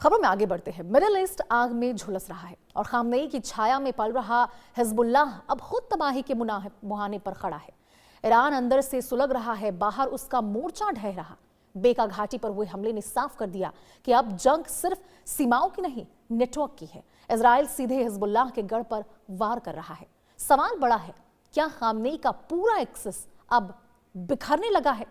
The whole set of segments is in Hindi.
खबर में आगे बढ़ते हैं। मिडिल ईस्ट आग में झुलस रहा है और खामनेई की छाया में पल रहा हिजबुल्लाह अब खुद तबाही के मुहाने पर खड़ा है। ईरान अंदर से सुलग रहा है, बाहर उसका मोर्चा ढह रहा। बेका घाटी पर हुए हमले ने साफ कर दिया कि अब जंग सिर्फ सीमाओं की नहीं, नेटवर्क की है। इजराइल सीधे हिजबुल्लाह के गढ़ पर वार कर रहा है। सवाल बड़ा है, क्या खामनेई का पूरा एक्सेस अब बिखरने लगा है?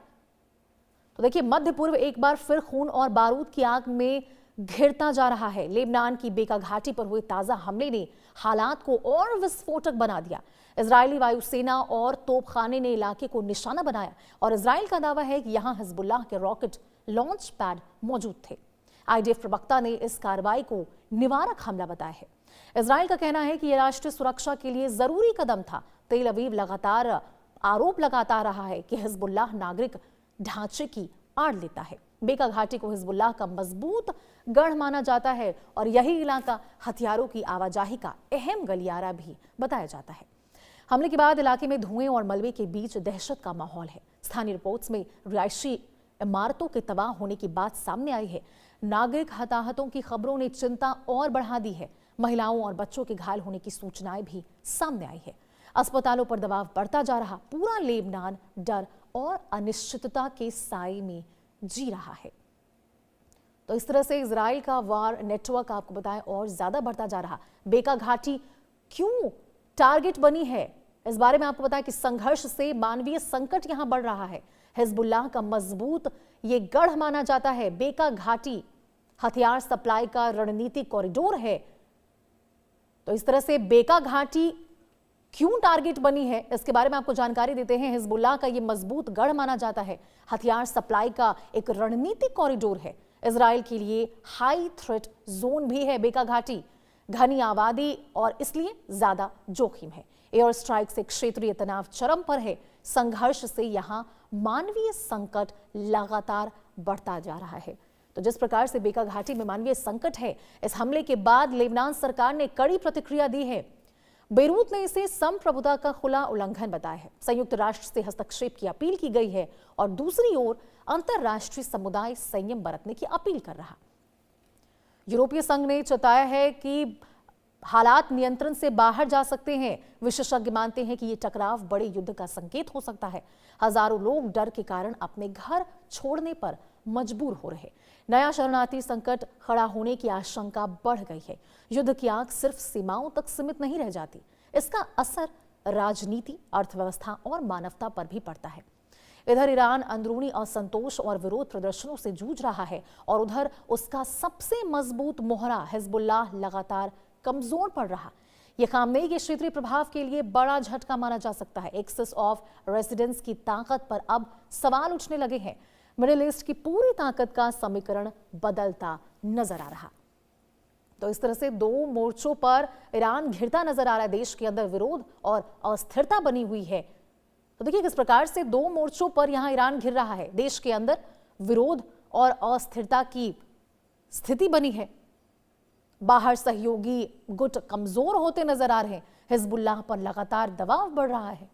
तो देखिए, मध्य पूर्व एक बार फिर खून और बारूद की आग में घिरता जा रहा है। लेबनान की बेका घाटी पर हुए ताजा हमले ने हालात को और विस्फोटक बना दिया। इजरायली वायुसेना और तोपखाने ने इलाके को निशाना बनाया और इजराइल का दावा है कि यहां हिजबुल्लाह के रॉकेट लॉन्च पैड मौजूद थे। आईडीएफ प्रवक्ता ने इस कार्रवाई को निवारक हमला बताया है। इजराइल का कहना है कि यह राष्ट्रीय सुरक्षा के लिए जरूरी कदम था। तेल अवीव लगातार आरोप लगाता रहा है कि हिजबुल्लाह नागरिक ढांचे की आड़ लेता है। बेका घाटी को हिजबुल्लाह का मजबूत गढ़ माना जाता है और यही इलाका हथियारों की आवाजाही का अहम गलियारा भी बताया जाता है। हमले के बाद इलाके में धुएं और मलबे के बीच दहशत का माहौल है। स्थानीय रिपोर्ट्स में रिहायशी इमारतों के तबाह होने की बात सामने आई है। नागरिक हताहतों की खबरों ने चिंता और बढ़ा दी है। महिलाओं और बच्चों के घायल होने की सूचनाएं भी सामने आई है। अस्पतालों पर दबाव बढ़ता जा रहा। पूरा लेबनान डर और अनिश्चितता के साए में जी रहा है। तो इस तरह से इजराइल का वार नेटवर्क आपको बताएं और ज्यादा बढ़ता जा रहा। बेका घाटी क्यों टारगेट बनी है, इस बारे में आपको बताएं कि संघर्ष से मानवीय संकट यहां बढ़ रहा है। हिजबुल्लाह का मजबूत ये गढ़ माना जाता है। बेका घाटी हथियार सप्लाई का रणनीतिक कॉरिडोर है। तो इस तरह से बेका घाटी क्यों टारगेट बनी है, इसके बारे में आपको जानकारी देते हैं। हिजबुल्लाह का यह मजबूत गढ़ माना जाता है। हथियार सप्लाई का एक रणनीतिक कॉरिडोर है। इजराइल के लिए हाई थ्रेट जोन भी है बेका घाटी। घनी आबादी और इसलिए ज्यादा जोखिम है। एयर स्ट्राइक से क्षेत्रीय तनाव चरम पर है। संघर्ष से यहां मानवीय संकट लगातार बढ़ता जा रहा है। तो जिस प्रकार से बेका घाटी में मानवीय संकट है, इस हमले के बाद लेबनान सरकार ने कड़ी प्रतिक्रिया दी है। बेरूत ने इसे संप्रभुता का खुला उल्लंघन बताया है। संयुक्त राष्ट्र से हस्तक्षेप की अपील की गई है और दूसरी ओर अंतरराष्ट्रीय समुदाय संयम बरतने की अपील कर रहा। यूरोपीय संघ ने चेताया है कि हालात नियंत्रण से बाहर जा सकते हैं। विशेषज्ञ मानते हैं कि यह टकराव बड़े युद्ध का संकेत हो सकता है। हजारों लोग डर के कारण अपने घर छोड़ने पर मजबूर हो रहे। नया शरणार्थी संकट खड़ा होने की आशंका बढ़ गई है। युद्ध की आग सिर्फ सीमाओं तक सीमित नहीं रह जाती, इसका असर राजनीति, अर्थव्यवस्था और मानवता पर भी पड़ता है। इधर ईरान अंदरूनी असंतोष और विरोध प्रदर्शनों से जूझ रहा है और उधर उसका सबसे मजबूत मोहरा हिजबुल्लाह लगातार कमजोर पड़ रहा। यह खामनेई के क्षेत्रीय प्रभाव के लिए बड़ा झटका माना जा सकता है। एक्सेस ऑफ रेजिडेंस की ताकत पर अब सवाल उठने लगे हैं। मिडिल ईस्ट की पूरी ताकत का समीकरण बदलता नजर आ रहा। तो इस तरह से दो मोर्चों पर ईरान घिरता नजर आ रहा है। देश के अंदर विरोध और अस्थिरता बनी हुई है। तो देखिए किस प्रकार से दो मोर्चों पर यहां ईरान घिर रहा है। देश के अंदर विरोध और अस्थिरता की स्थिति बनी है। बाहर सहयोगी गुट कमजोर होते नजर आ रहे हैं। हिजबुल्लाह पर लगातार दबाव बढ़ रहा है।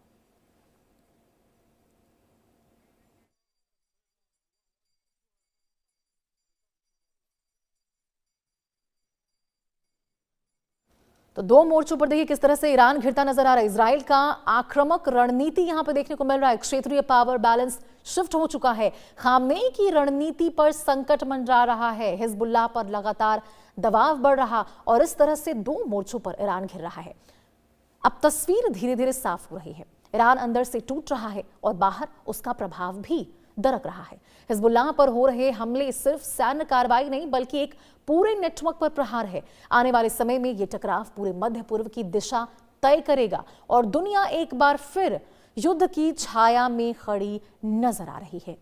तो दो मोर्चों पर देखिए किस तरह से ईरान घिरता नजर आ रहा है। इजराइल का आक्रामक रणनीति यहां पे देखने को मिल रहा है। क्षेत्रीय पावर बैलेंस शिफ्ट हो चुका है। खामनेई की रणनीति पर संकट मंडरा रहा है। हिजबुल्लाह पर लगातार दबाव बढ़ रहा और इस तरह से दो मोर्चों पर ईरान घिर रहा है। अब तस्वीर धीरे धीरे साफ हो रही है। ईरान अंदर से टूट रहा है और बाहर उसका प्रभाव भी दरक रहा है। हिजबुल्लाह पर हो रहे हमले सिर्फ सैन्य कार्रवाई नहीं बल्कि एक पूरे नेटवर्क पर प्रहार है। आने वाले समय में यह टकराव पूरे मध्य पूर्व की दिशा तय करेगा और दुनिया एक बार फिर युद्ध की छाया में खड़ी नजर आ रही है।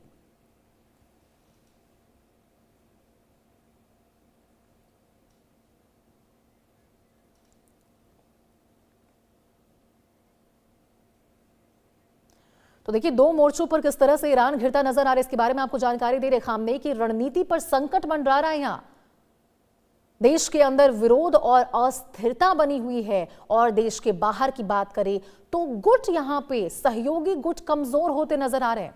तो देखिए दो मोर्चों पर किस तरह से ईरान घिरता नजर आ रहा है, इसके बारे में आपको जानकारी दे रहे। खामनेई की रणनीति पर संकट मंडरा रहा है। यहां देश के अंदर विरोध और अस्थिरता बनी हुई है और देश के बाहर की बात करें तो गुट यहां पे सहयोगी गुट कमजोर होते नजर आ रहे हैं।